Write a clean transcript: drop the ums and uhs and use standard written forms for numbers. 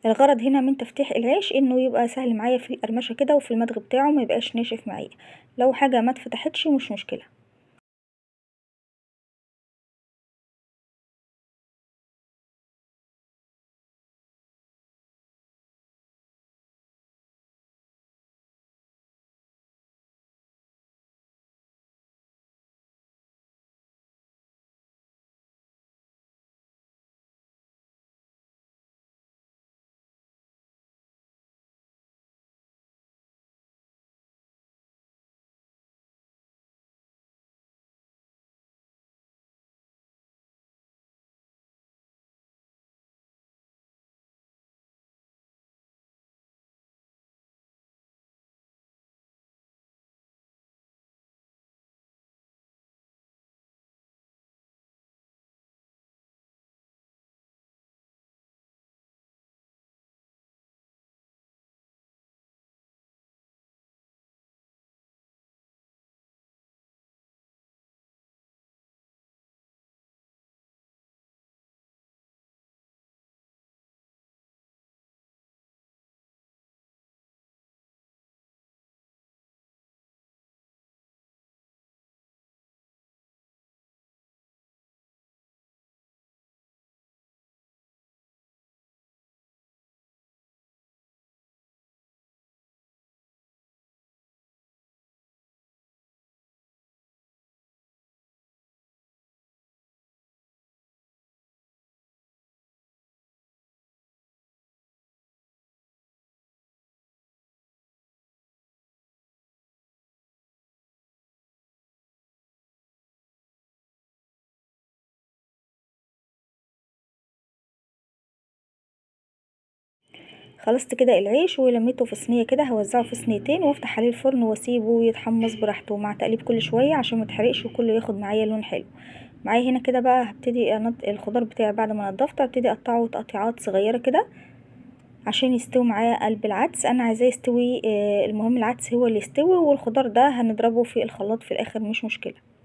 الغرض هنا من تفتيح العيش انه يبقى سهل معايا في القرمشة كده وفي المضغ بتاعه ما يبقاش ناشف معايا. لو حاجة ما اتفتحتش مش مشكلة. خلصت كده العيش ولميته في صينية كده، هوزعه في صينيتين وافتح عليه الفرن واسيبه يتحمص براحته مع تقليب كل شوية عشان متحرقش وكله ياخد معايا لون حلو. معايا هنا كده بقى هبتدي الخضار بتاعي بعد ما نضفته هبتدي اقطعه تقطيعات صغيرة كده عشان يستوي معايا قلب العدس. انا عايزاه يستوي، المهم العدس هو اللي يستوي، والخضار ده هنضربه في الخلاط في الاخر مش مشكلة.